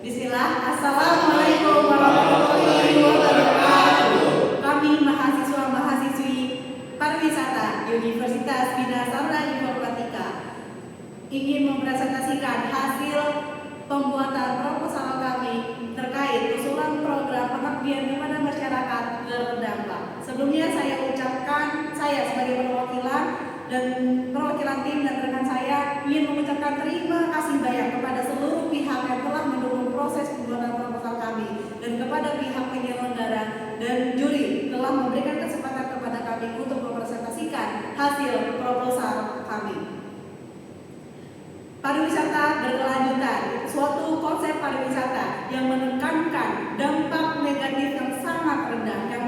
Bismillah. Assalamualaikum warahmatullahi wabarakatuh. Kami mahasiswa-mahasiswi pariwisata Universitas Bina Sarana Informatika ingin mempresentasikan hasil pembuatan proposal kami terkait usulan program pengabdian kepada masyarakat terdampak. Sebelumnya saya ucapkan, saya sebagai perwakilan tim dan rekan saya ingin mengucapkan terima kasih banyak kepada seluruh pihak yang telah mendukung proses pembuatan proposal kami dan kepada pihak penyelenggara dan juri telah memberikan kesempatan kepada kami untuk mempresentasikan hasil proposal kami. Pariwisata berkelanjutan, suatu konsep pariwisata yang menekankan dampak negatif yang sangat rendah, yang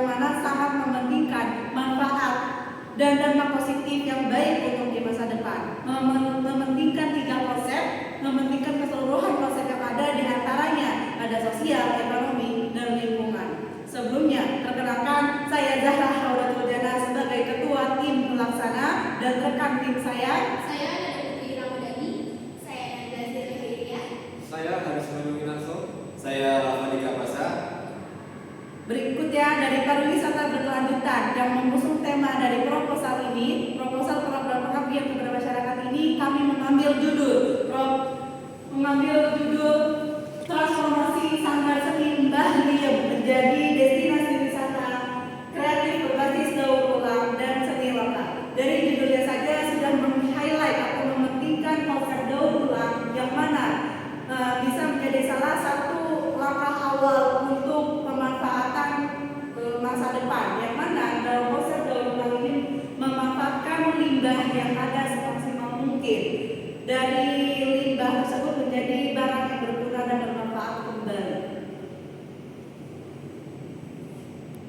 mana sangat mementingkan manfaat dan dampak positif yang baik untuk di masa depan. Mementingkan 3 konsep, mementingkan keseluruhan konsep yang ada, di antaranya ada sosial, ekonomi, dan lingkungan. Sebelumnya, perkenalkan saya Zahra Haulatul Jana sebagai ketua tim pelaksana dan rekan tim saya Haris Manunginarso. Saya Ramadika Pasa. Berikutnya dari pariwisata berkelanjutan yang mengusung tema dari proposal ini, proposal program pengabdian kepada masyarakat ini, kami mengambil judul transformasi Sanggar Seni Mbah Diem menjadi destinasi wisata kreatif berbasis daur ulang dan seni lokal. Dari judulnya saja sudah meng-highlight atau mementingkan konsep daur ulang yang mana bisa menjadi salah satu langkah awal untuk pemanfaatan masa depan, yang mana dalam konsep daur ulang ini memanfaatkan limbah yang ada semaksimal mungkin. Dari limbah tersebut menjadi barang yang berguna dan bermanfaat kembali.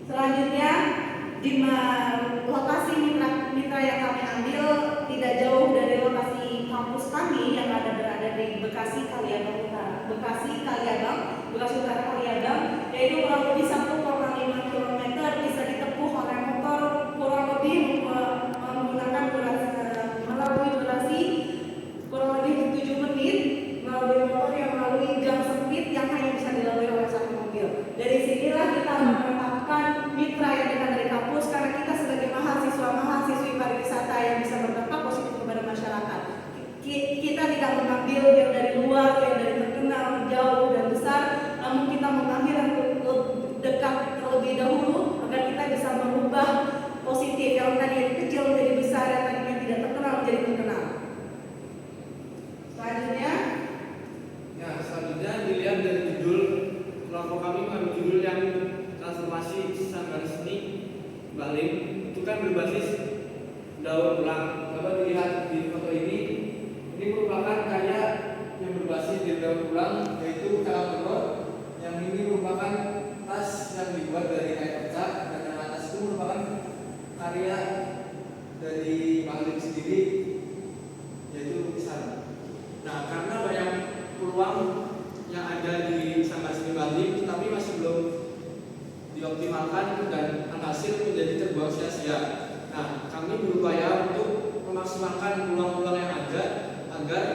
Selanjutnya, di lokasi mitra yang kami ambil tidak jauh dari lokasi kampus kami yang berada di Bekasi Kaliabang Utara Kaliabang, yaitu kurang lebih 1,5 km, bisa ditempuh oleh motor kurang lebih menggunakan melalui durasi kurang lebih 7 menit, melalui motor yang melalui jam sempit yang hanya bisa dilalui oleh 1 mobil. Dari sinilah kita menetapkan mitra yang dekat dari kampus, karena kita sebagai mahasiswa-mahasiswi pariwisata yang bisa berdampak positif kepada masyarakat. Kita tidak mengambil yang dari luar, yang dari terkenal, jauh dan besar, namun kita mengambil yang dekat terlebih dahulu agar kita bisa merubah positif yang tadi kecil menjadi besar, yang tadinya tidak terkenal menjadi terkenal. Selanjutnya dilihat dari judul, kelompok kami mengambil judul yang transformasi Sanggar Seni Mbah Diem, itu kan berbasis daur ulang. Dapat dilihat di foto ini merupakan karya yang berbasis di daur ulang, yaitu Kalambot, yang ini merupakan tas yang dibuat dari kain pecah, dan yang atas itu merupakan karya dari Mbah Diem sendiri, yaitu lukisan. Nah, karena banyak peluang yang ada di Sanggar Seni Mbah Diem, tapi masih belum dioptimalkan dan hasil menjadi terbuang sia-sia. Nah, kami berupaya untuk memaksimalkan peluang-peluang yang ada agar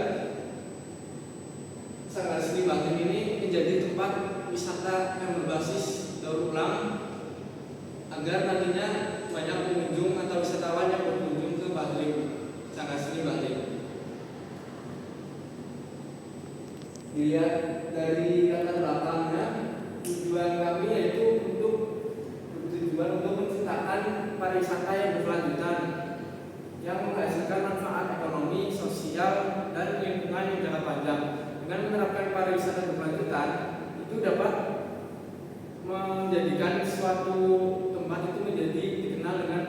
Sanggar Seni Mbah Diem ini menjadi tempat wisata yang berbasis daur ulang, agar nantinya banyak pengunjung atau wisatawan yang berkunjung ke Mbah Diem, Sanggar Seni Mbah Diem. Dilihat dari latar belakangnya, tujuan kami yaitu untuk menciptakan pariwisata yang berkelanjutan, yang menghasilkan manfaat ekonomi, sosial, dan lingkungan yang jangka panjang. Dengan menerapkan pariwisata berkelanjutan, itu dapat menjadikan suatu tempat itu menjadi dikenal dengan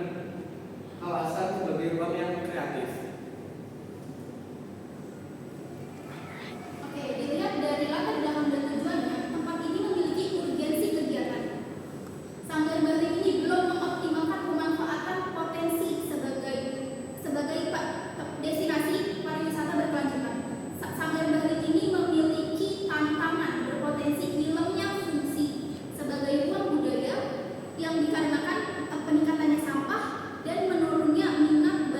kawasan sebagai ruang yang kreatif. Oke, dilihat dari latar belakang dan tujuannya, tempat ini memiliki urgensi kegiatan. Sanggar Mbah Diem ini belum mengoptimalkan pemanfaatan potensi sebagai destinasi pariwisata berkelanjutan. Sanggar Mbah Diem ini memiliki tantangan berpotensi hilangnya fungsi sebagai ruang budaya yang dikarenakan peningkatannya sampah dan menurunnya minat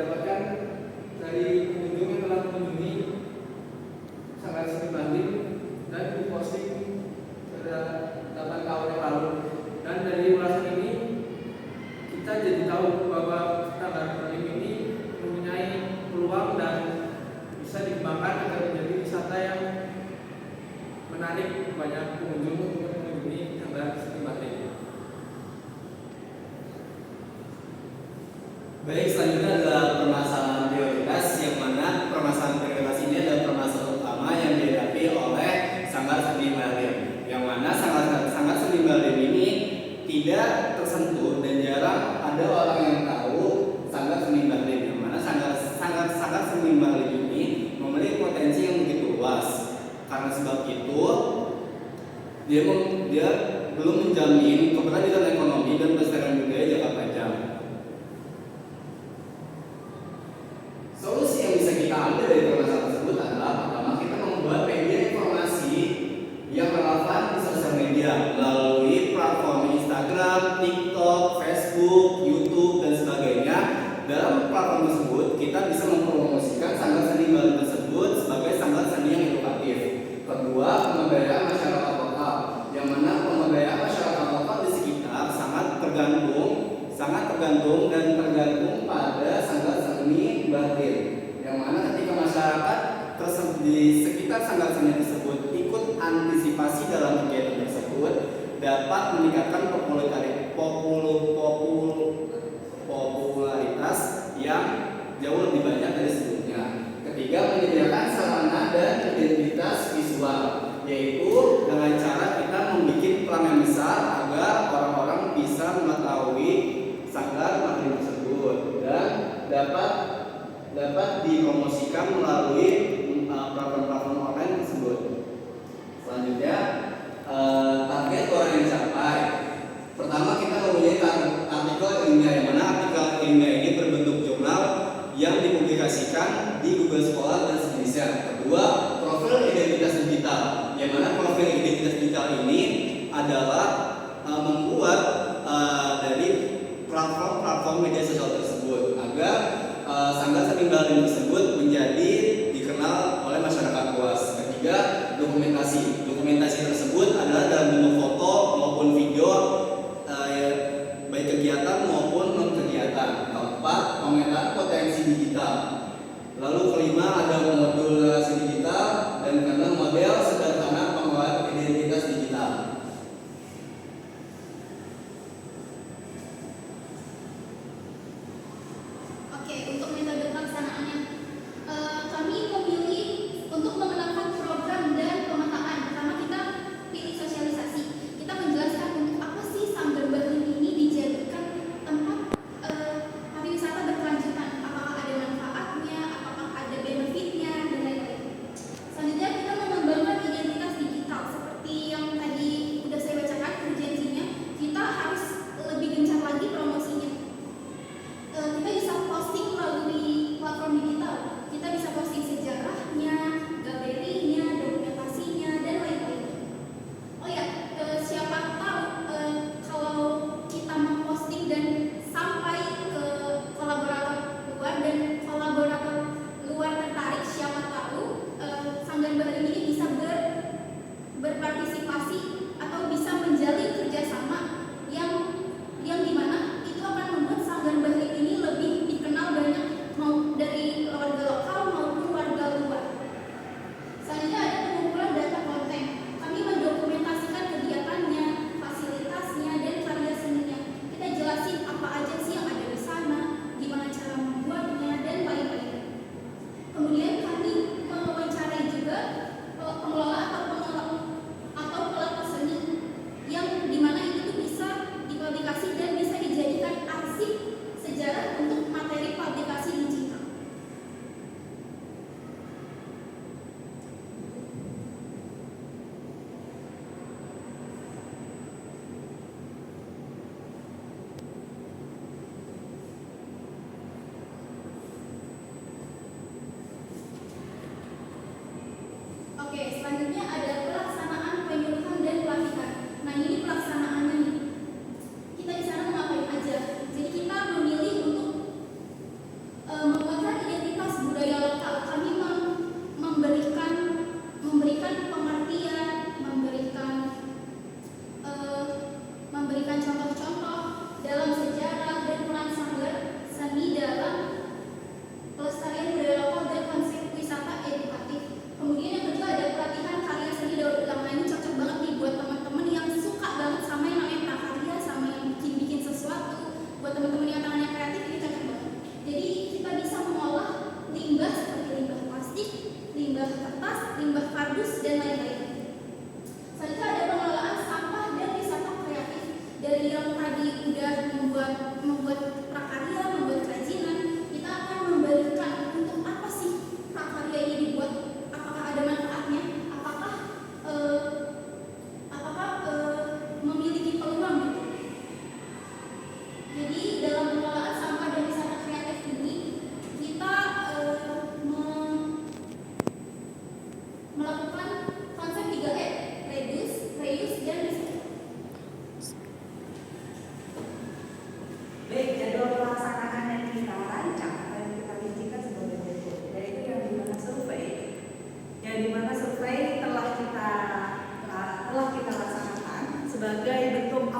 didapatkan dari pengunjung yang telah mengunjungi Sanggar Seni Bahlin dan diposting pada 8 tahun yang lalu. Dan dari ulasan ini kita jadi tahu bahwa Sanggar Bahlin ini mempunyai peluang dan bisa dikembangkan agar menjadi wisata yang menarik banyak pengunjung untuk mengunjungi Sanggar Seni Bahlin. Baik, selanjutnya adalah permasalahan prioritas, yang mana permasalahan prioritas ini adalah permasalahan utama yang dihadapi oleh Sanggar Seni Bahlin, yang mana Sanggar Seni Bahlin ini tidak tersentuh dan jarang ada orang yang tahu Sanggar Seni Bahlin, yang mana Sanggar Seni Bahlin ini memiliki potensi yang begitu luas. Karena sebab itu dia belum menjamin keberlanjutan ekonomi dan pelestarian budaya jangka panjang. Solusi yang bisa kita ambil dari permasalahan tersebut adalah pertama, kita membuat media informasi yang relevan di sosial media melalui platform Instagram, TikTok, Facebook, YouTube, dan sebagainya. Dalam platform tersebut kita bisa mempromosikan Sanggar Seni Bahlin tersebut sebagai sanggar seni yang edukatif. Kedua, pemberdayaan masyarakat lokal, yang mana pemberdayaan masyarakat lokal di sekitar sangat tergantung dan tergantung pada Sanggar Seni Bahlin, yang mana ketika masyarakat di sekitar sanggar seni tersebut ikut antisipasi dalam kegiatan tersebut, dapat meningkatkan popularitas yang jauh lebih banyak dari sebelumnya. Ketiga, menyediakan sarana dan identitas visual, yaitu dengan cara kita membuat pelang yang besar agar orang-orang bisa mengetahui Sanggar Bahlin tersebut dan dapat dipromosikan melalui platform online tersebut. Selanjutnya, target orang yang dicapai. Pertama, kita mempunyai artikel ilmiah, yang mana artikel ilmiah ini berbentuk jurnal yang dipublikasikan di Google Scholar dan sejenisnya. Kedua, profil identitas digital, yang mana profil identitas digital ini adalah membuat dari platform media sosial tersebut agar Sanggar Seni Bahlin tersebut menjadi dikenal oleh masyarakat luas. Ketiga, dokumentasi. Dokumentasi tersebut adalah dalam bentuk foto maupun video, baik kegiatan maupun non kegiatan. Keempat, pemetaan potensi digital. Lalu kelima, ada modul narasi digital, dan keenam, model sederhana pengelolaan identitas digital. Oke, untuk metode pelaksanaannya, kami memilih untuk memenangkan program dan pemetaan. Pertama, kita pilih sosialisasi.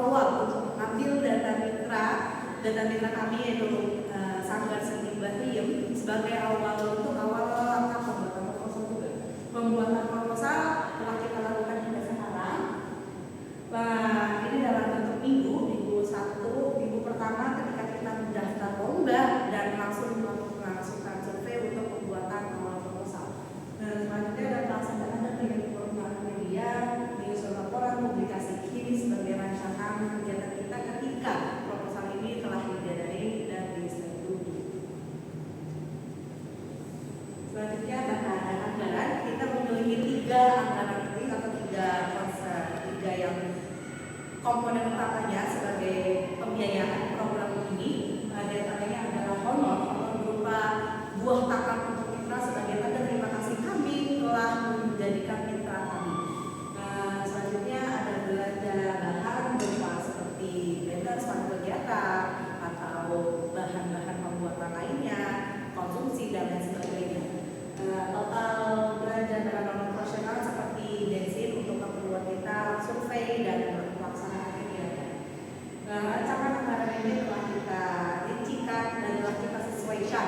awal untuk mengambil data mitra kami yaitu Sanggar Seni Bahriem sebagai awal langkah pembuatan proposal telah kita lakukan hingga sekarang. Nah, ini dalam bentuk minggu 1, minggu pertama ketika kita mendaftar lomba dan langsung melakukan survei untuk pembuatan awal proposal. Dan selanjutnya ada pelaksanaan dari perkembangan media, menyusun laporan, publikasi ini sebagai rancangan kegiatan kita ketika proposal ini telah didanai dan disetujui. Selanjutnya bahan anggaran, kita memiliki 3 anggaran penting atau 3 yang komponen utamanya sebagai pembiayaan program ini. Di antaranya adalah honor berupa buah takar untuk mitra sebagai tanda terima kasih kami telah menjadikan mitra kami. Selanjutnya ada belanja bahan berupa seperti banner, spanduk kegiatan atau bahan-bahan pembuatan lainnya, konsumsi dan lain sebagainya. Total belanja dalam operasional seperti bensin untuk keperluan kita, survei dan pelaksanaan kegiatan. Rancangan anggaran ini telah kita rincikan dan telah kita sesuaikan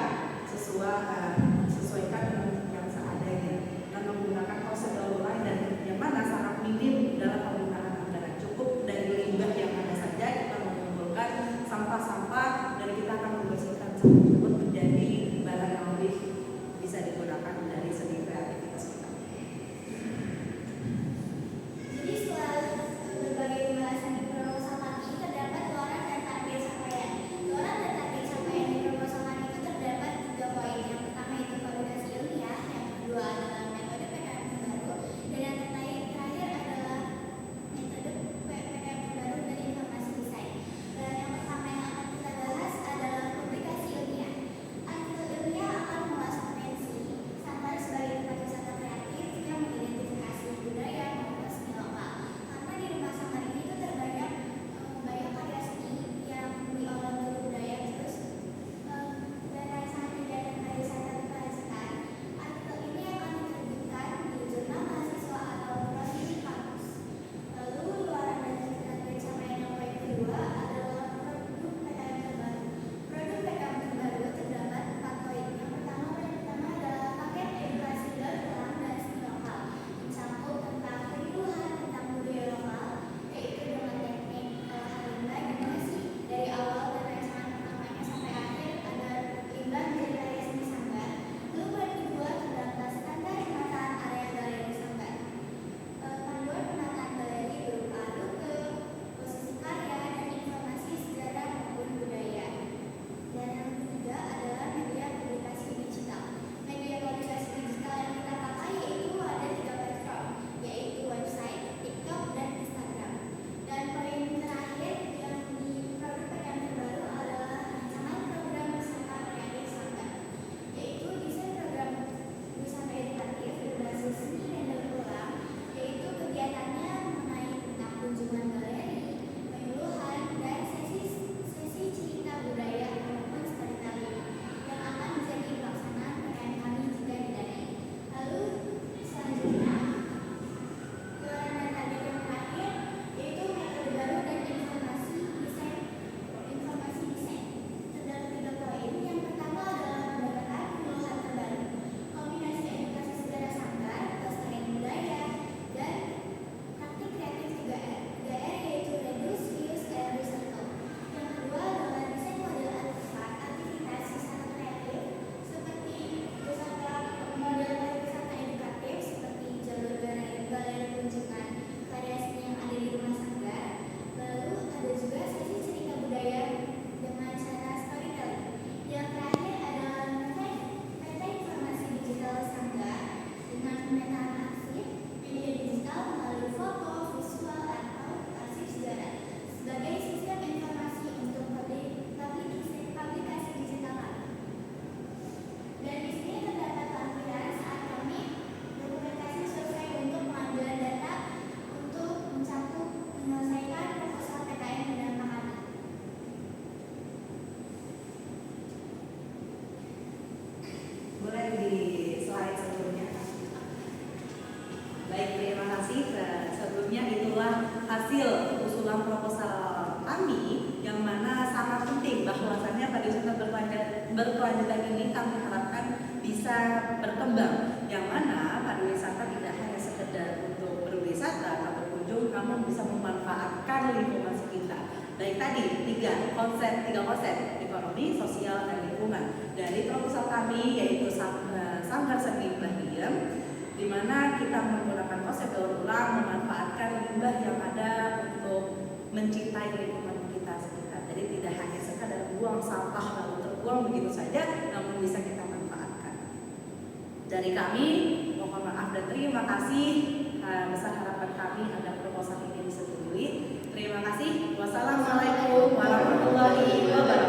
dengan yang seadanya dan menggunakan prosedur lain dan yang mana sangat minim dalam penggunaan anggaran. Cukup dari limbah yang ada saja kita mengumpulkan sampah-sampah dan kita akan membersihkan sampah tersebut menjadi barang yang lebih bisa digunakan dari segi kreativitas kita. Jadi setelah berbagai pembahasan di proposal kami terdapat luaran dan target capaian. Luaran dan target capaian di proposal kami itu terdapat 3 poin. Yang pertama itu validasi ilmiah, yang kedua adalah metode PKM baru, dan yang terakhir adalah metode PKM baru dan informasi desain. Dan yang pertama yang akan kita bahas adalah publikasi ilmiah. berkelanjutan ini kami harapkan bisa berkembang, yang mana pariwisata tidak hanya sekedar untuk berwisata atau berkunjung, namun bisa memanfaatkan lingkungan sekitar. Dari tadi tiga konsep ekonomi, sosial, dan lingkungan dari proposal kami yaitu Sanggar Seni Mbah Diem, di mana kita menggunakan konsep daur ulang, memanfaatkan limbah yang ada untuk mencintai lingkungan kita sekitar. Jadi tidak hanya sekadar buang sampah lalu terbuang begitu saja, namun bisa kita manfaatkan. Dari kami, mohon maaf dan terima kasih. Besar harapan kami agar proposal ini disetujui. Terima kasih. Wassalamualaikum warahmatullahi wabarakatuh.